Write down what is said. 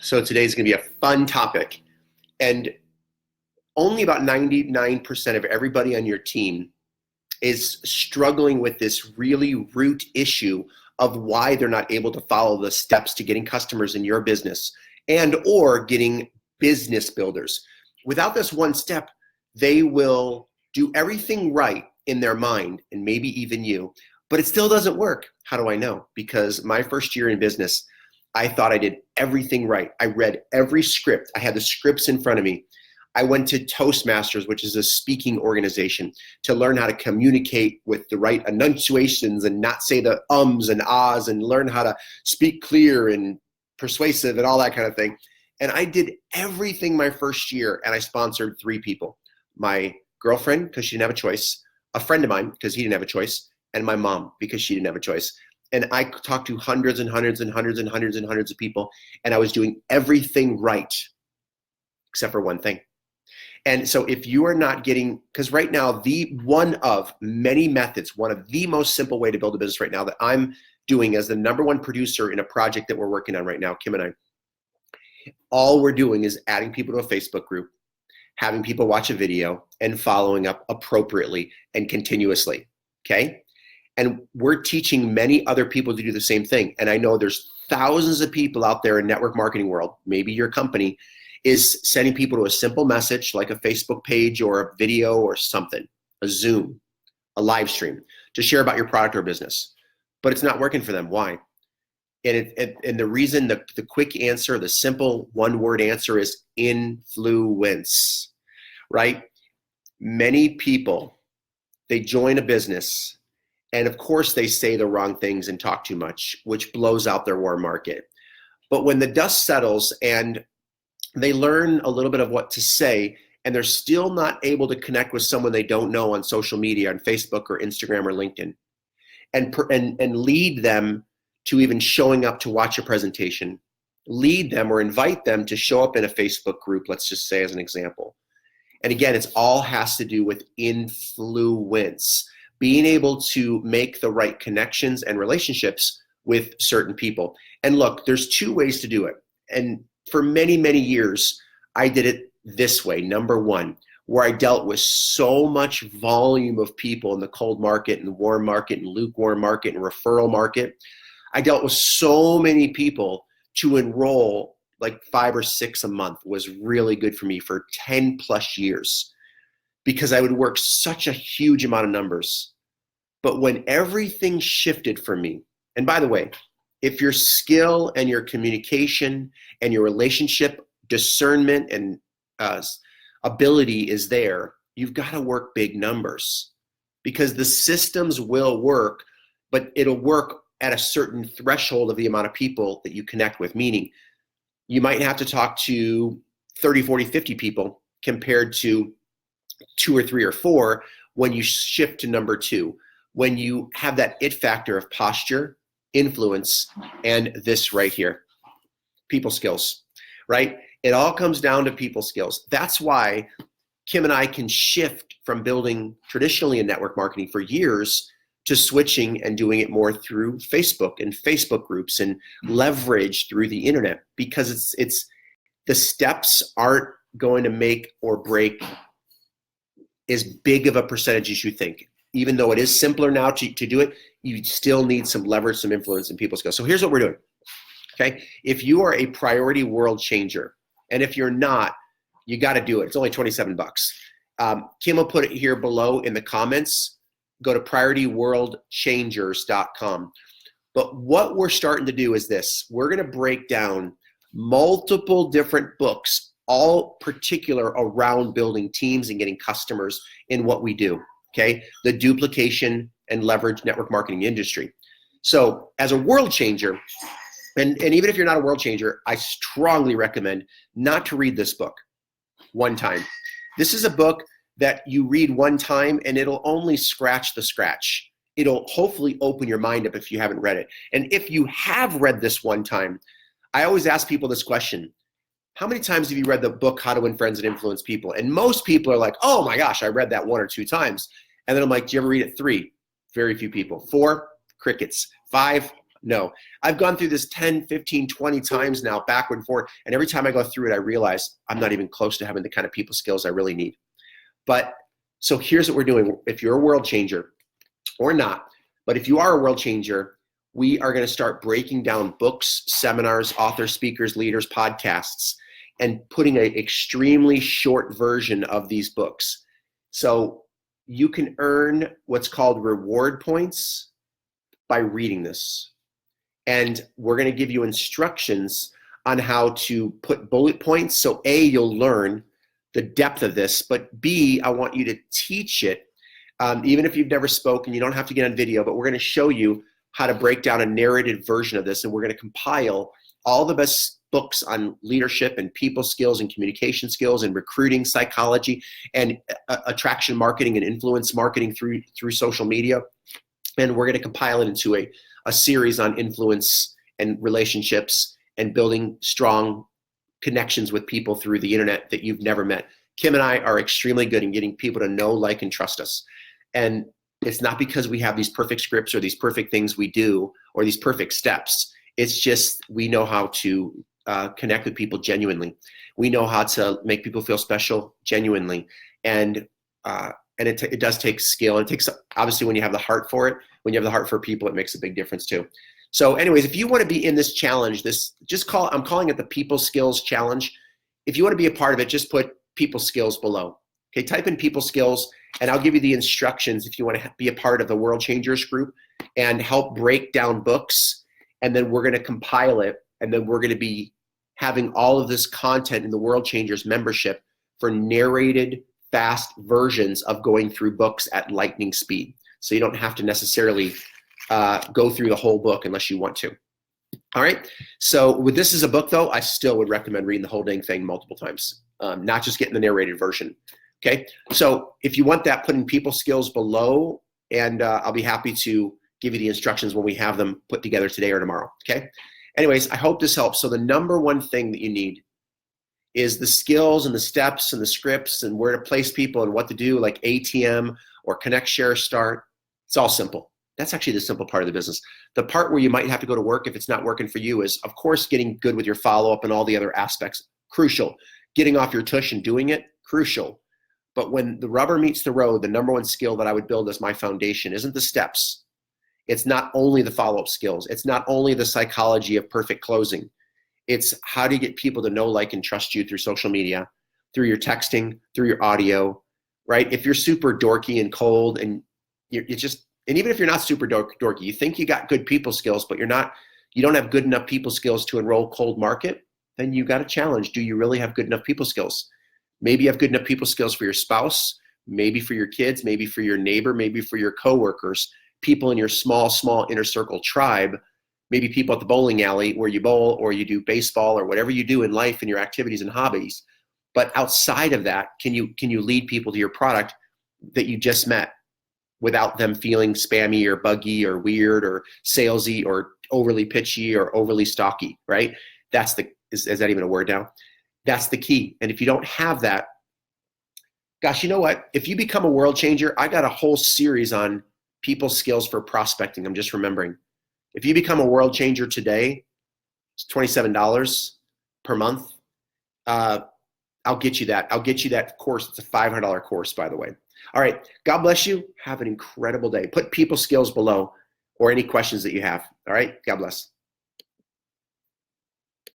So today's going to be a fun topic. And only about 99% of everybody on your team is struggling with this really root issue of why they're not able to follow the steps to getting customers in your business and or getting business builders. Without this one step, they will do everything right in their mind, and maybe even you, but it still doesn't work. How do I know? Because my first year in business, I thought I did everything right. I read every script. I had the scripts in front of me. I went to Toastmasters, which is a speaking organization, to learn how to communicate with the right enunciations and not say the ums and ahs, and learn how to speak clear and persuasive and all that kind of thing. And I did everything my first year, and I sponsored 3 people. My girlfriend, because she didn't have a choice, a friend of mine, because he didn't have a choice, and my mom, because she didn't have a choice. And I talked to hundreds and hundreds and hundreds and hundreds and hundreds of people, and I was doing everything right, except for one thing. And so if you are not getting, because right now, the one of many methods, one of the most simple way to build a business right now that I'm doing as the #1 producer in a project that we're working on right now, Kim and I, all we're doing is adding people to a Facebook group, having people watch a video, and following up appropriately and continuously, okay? And we're teaching many other people to do the same thing. And I know there's thousands of people out there in network marketing world, maybe your company is sending people to a simple message like a Facebook page or a video or something, a Zoom, a live stream to share about your product or business. But it's not working for them. Why? And the reason, the quick answer, the simple one-word answer is influence, right? Many people, they join a business, and of course they say the wrong things and talk too much, which blows out their warm market. But when the dust settles and they learn a little bit of what to say, and they're still not able to connect with someone they don't know on social media, on Facebook or Instagram or LinkedIn, and lead them to even showing up to watch a presentation, lead them or invite them to show up in a Facebook group, let's just say as an example. And again, it's all has to do with influence, being able to make the right connections and relationships with certain people. And look, there's 2 ways to do it. And for many, many years, I did it this way. #1, where I dealt with so much volume of people in the cold market and warm market and lukewarm market and referral market. I dealt with so many people to enroll like 5 or 6 a month was really good for me for 10 plus years because I would work such a huge amount of numbers. But when everything shifted for me, and by the way, if your skill and your communication and your relationship discernment and ability is there, you've got to work big numbers because the systems will work, but it'll work at a certain threshold of the amount of people that you connect with, meaning you might have to talk to 30, 40, 50 people compared to 2 or 3 or 4 when you shift to #2, when you have that it factor of posture, influence, and this right here, people skills, right? It all comes down to people skills. That's why Kim and I can shift from building traditionally in network marketing for years to switching and doing it more through Facebook and Facebook groups and leverage through the internet, because it's the steps aren't going to make or break as big of a percentage as you think. Even though it is simpler now to do it, you still need some leverage, some influence, and people skills. So here's what we're doing, okay? If you are a priority world changer, and if you're not, you got to do it. It's only $27. Kim will put it here below in the comments. Go to priorityworldchangers.com. But what we're starting to do is this. We're going to break down multiple different books, all particular around building teams and getting customers in what we do, okay? The duplication and leverage network marketing industry. So as a world changer, and even if you're not a world changer, I strongly recommend not to read this book one time. This is a book that you read one time and it'll only scratch the scratch. It'll hopefully open your mind up if you haven't read it. And if you have read this one time, I always ask people this question: how many times have you read the book, How to Win Friends and Influence People? And most people are like, oh my gosh, I read that 1 or 2 times. And then I'm like, do you ever read it 3? Very few people. 4, crickets. 5, No. I've gone through this 10, 15, 20 times now, backward and forward. And every time I go through it, I realize I'm not even close to having the kind of people skills I really need. But so here's what we're doing. If you're a world changer or not, but if you are a world changer, we are going to start breaking down books, seminars, authors, speakers, leaders, podcasts, and putting an extremely short version of these books. So you can earn what's called reward points by reading this. And we're going to give you instructions on how to put bullet points. So A, you'll learn the depth of this, but B, I want you to teach it. Even if you've never spoken, you don't have to get on video, but we're going to show you how to break down a narrated version of this. And we're going to compile all the best books on leadership and people skills and communication skills and recruiting psychology and attraction marketing and influence marketing through social media. And we're going to compile it into a series on influence and relationships and building strong connections with people through the internet that you've never met. Kim and I are extremely good in getting people to know, like, and trust us. And it's not because we have these perfect scripts or these perfect things we do or these perfect steps. It's just we know how to connect with people genuinely. We know how to make people feel special genuinely. And it does take skill. And it takes, obviously, when you have the heart for it, when you have the heart for people, it makes a big difference too. So anyways, if you want to be in this challenge, I'm calling it the People Skills Challenge. If you want to be a part of it, just put people skills below. Okay, type in people skills, and I'll give you the instructions if you want to be a part of the World Changers group and help break down books. And then we're going to compile it, and then we're going to be having all of this content in the World Changers membership for narrated, fast versions of going through books at lightning speed. So you don't have to necessarily go through the whole book unless you want to. All right. So with this as a book, though, I still would recommend reading the whole dang thing multiple times, not just getting the narrated version. Okay. So if you want that, put in people skills below, and I'll be happy to give you the instructions when we have them put together today or tomorrow. Okay. Anyways, I hope this helps. So the number one thing that you need is the skills and the steps and the scripts and where to place people and what to do, like ATM or Connect, Share, Start. It's all simple. That's actually the simple part of the business. The part where you might have to go to work if it's not working for you is, of course, getting good with your follow-up and all the other aspects. Crucial. Getting off your tush and doing it, crucial. But when the rubber meets the road, the number one skill that I would build as my foundation isn't the steps. It's not only the follow-up skills. It's not only the psychology of perfect closing. It's how do you get people to know, like, and trust you through social media, through your texting, through your audio, right? If you're super dorky and cold and and even if you're not super dorky, you think you got good people skills, but you don't have good enough people skills to enroll cold market, then you got a challenge. Do you really have good enough people skills? Maybe you have good enough people skills for your spouse, maybe for your kids, maybe for your neighbor, maybe for your coworkers, people in your small inner circle tribe, maybe people at the bowling alley where you bowl or you do baseball or whatever you do in life and your activities and hobbies. But outside of that, can you lead people to your product that you just met without them feeling spammy or buggy or weird or salesy or overly pitchy or overly stocky, right? Is that even a word now? That's the key. And if you don't have that, gosh, you know what? If you become a world changer, I got a whole series on people skills for prospecting. I'm just remembering. If you become a world changer today, it's $27 per month. I'll get you that. I'll get you that course. It's a $500 course, by the way. All right. God bless you. Have an incredible day. Put people skills below or any questions that you have. All right. God bless.